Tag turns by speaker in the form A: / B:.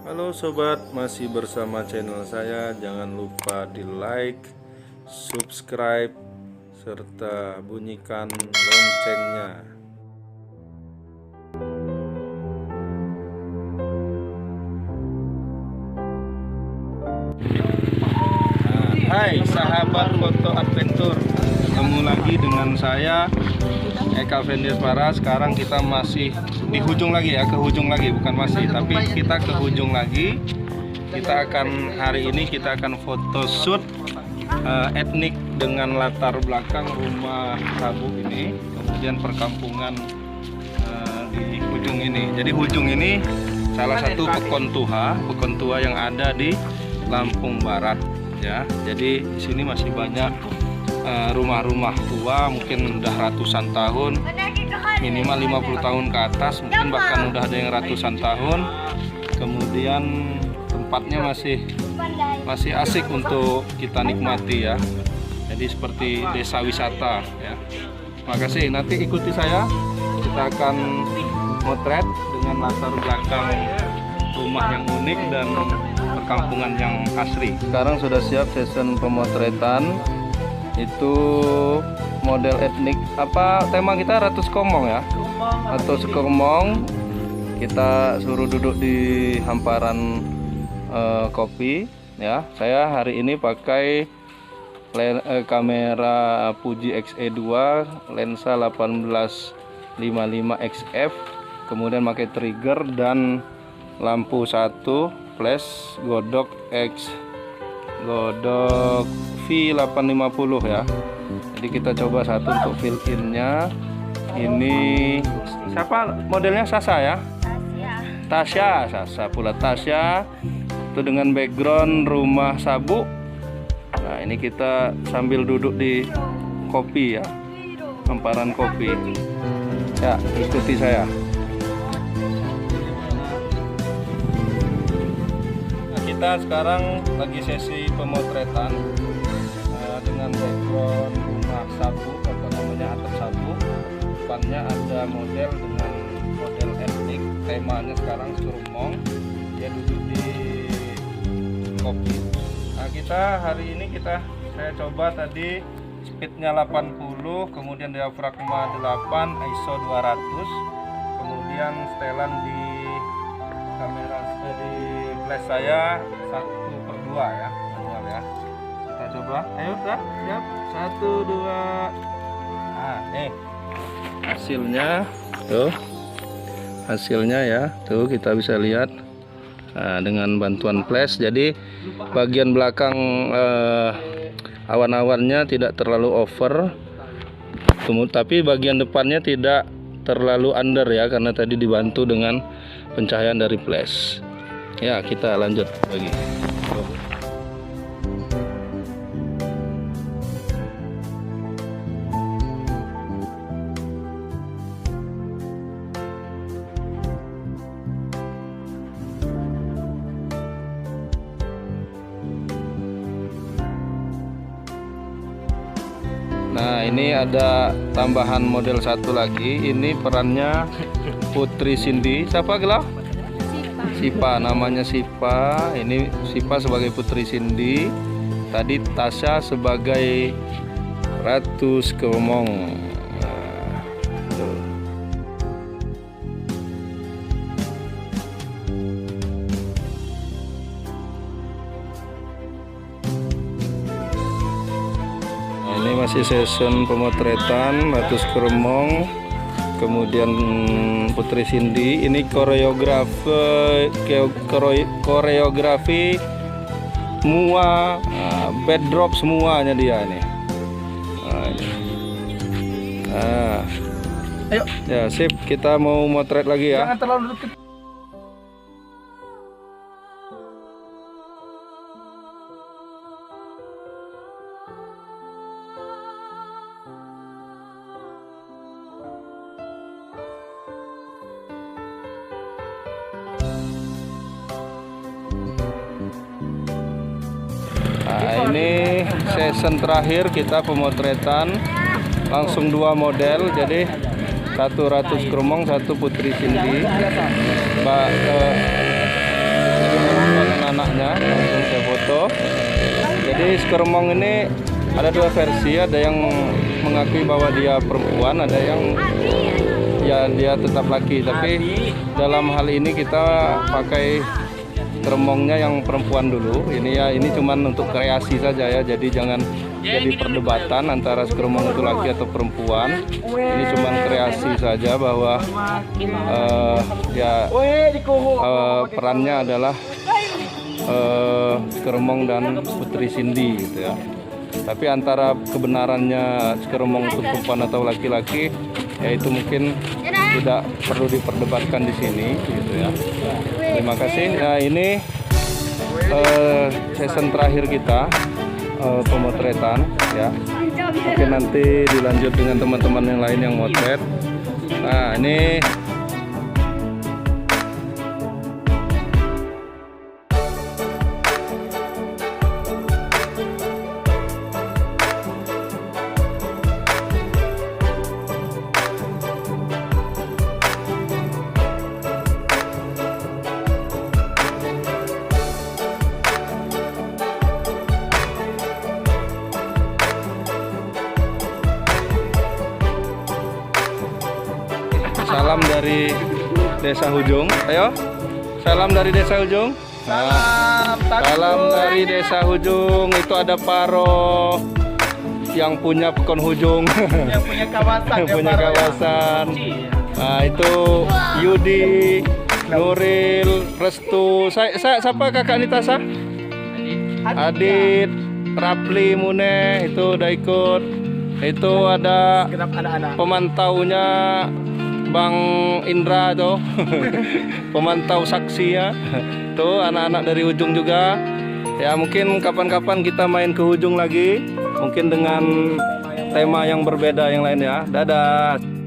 A: Halo sobat, masih bersama channel saya. Jangan lupa di like, subscribe, serta bunyikan loncengnya. Hai sahabat foto adventure, ketemu lagi dengan saya Eka Vendespara. Sekarang kita masih di hujung lagi ya, ke hujung lagi, bukan masih, tapi kita ke hujung lagi. Kita akan hari ini kita akan foto shoot etnik dengan latar belakang rumah Sabu ini, kemudian perkampungan di hujung ini. Jadi hujung ini salah satu pekon tua yang ada di Lampung Barat ya. Jadi di sini masih banyak rumah-rumah tua, mungkin udah ratusan tahun, minimal 50 tahun ke atas, mungkin bahkan udah ada yang ratusan tahun. Kemudian tempatnya masih asik untuk kita nikmati ya. Jadi seperti desa wisata ya. Makasih, nanti ikuti saya, kita akan motret dengan latar belakang rumah yang unik dan perkampungan yang asri. Sekarang sudah siap session pemotretan. Itu model etnik, apa tema kita, Ratu Sekomong ya, atau Sekomong. Kita suruh duduk di hamparan kopi ya. Saya hari ini pakai kamera Fuji X-E2 lensa 1855 XF, kemudian pakai trigger dan lampu 1 flash godok V850 ya. Jadi kita coba satu untuk fill in-nya. Ini siapa modelnya? Sasa ya? Tasya pula Tasya. Itu dengan background rumah Sabu. Nah, ini kita sambil duduk di kopi ya. Hamparan kopi. Ya, ikuti saya. Kita sekarang lagi sesi pemotretan dengan background rumah Sabu, atau namanya atap Sabu. Depannya ada model dengan model etnik, temanya sekarang Serumong. Dia duduk di kopi. Nah, kita hari ini saya coba tadi speednya 80, kemudian diafragma 8, ISO 200, kemudian setelan di kamera di flash saya 1/2 ya, manual ya. Kita coba, ayo udah siap, 1, 2. Hasilnya ya, tuh kita bisa lihat dengan bantuan flash. Jadi bagian belakang awan-awannya tidak terlalu over, tapi bagian depannya tidak terlalu under ya, karena tadi dibantu dengan pencahayaan dari flash. Ya, kita lanjut lagi. Nah, ini ada tambahan model satu lagi. Ini perannya Putri Cindy. Siapa gelar? Sipa, namanya Sipa. Ini Sipa sebagai Putri Cindy. Tadi Tasya sebagai Ratu Sekomong. Ini masih session pemotretan Ratu Sekomong, kemudian Putri Cindy. Ini koreografi semua, backdrop semuanya dia ini. Ayo ya, sip, kita mau motret lagi ya. Jangan terlalu dekat. Nah, ini session terakhir kita pemotretan, langsung 2 model. Jadi satu Ratu Sekomong, satu Putri Cindy. anaknya, langsung saya foto. Jadi Skromong ini ada dua versi, ada yang mengakui bahwa dia perempuan, ada yang ya dia tetap laki. Tapi dalam hal ini kita pakai Skromongnya yang perempuan dulu. Ini ya, ini cuman untuk kreasi saja ya. Jadi jangan jadi perdebatan antara Skromong itu laki atau perempuan. Ini cuman kreasi saja bahwa perannya adalah Skromong dan Putri Cindy gitu ya. Tapi antara kebenarannya Skromong itu perempuan atau laki-laki, ya itu mungkin tidak perlu diperdebatkan di sini gitu ya. Terima kasih. Nah, ini season terakhir kita pemotretan ya. Mungkin nanti dilanjut dengan teman-teman yang lain yang motret. Nah, ini salam dari Desa Hujung. Ayo, salam dari Desa Hujung. Salam dari Desa Hujung. Itu ada Paro yang punya Pekon Hujung,
B: yang punya kawasan.
A: punya kawasan. Nah, itu Yudi, Nuril, Restu. Saya siapa kakak Nitasa? Adit, Rapli, Mune itu udah ikut. Itu ada pemantaunya Bang Indra tuh. Pemantau saksi ya. Tuh anak-anak dari Ujung juga. Ya mungkin kapan-kapan kita main ke Ujung lagi. Mungkin dengan tema yang berbeda yang lain ya. Dadah.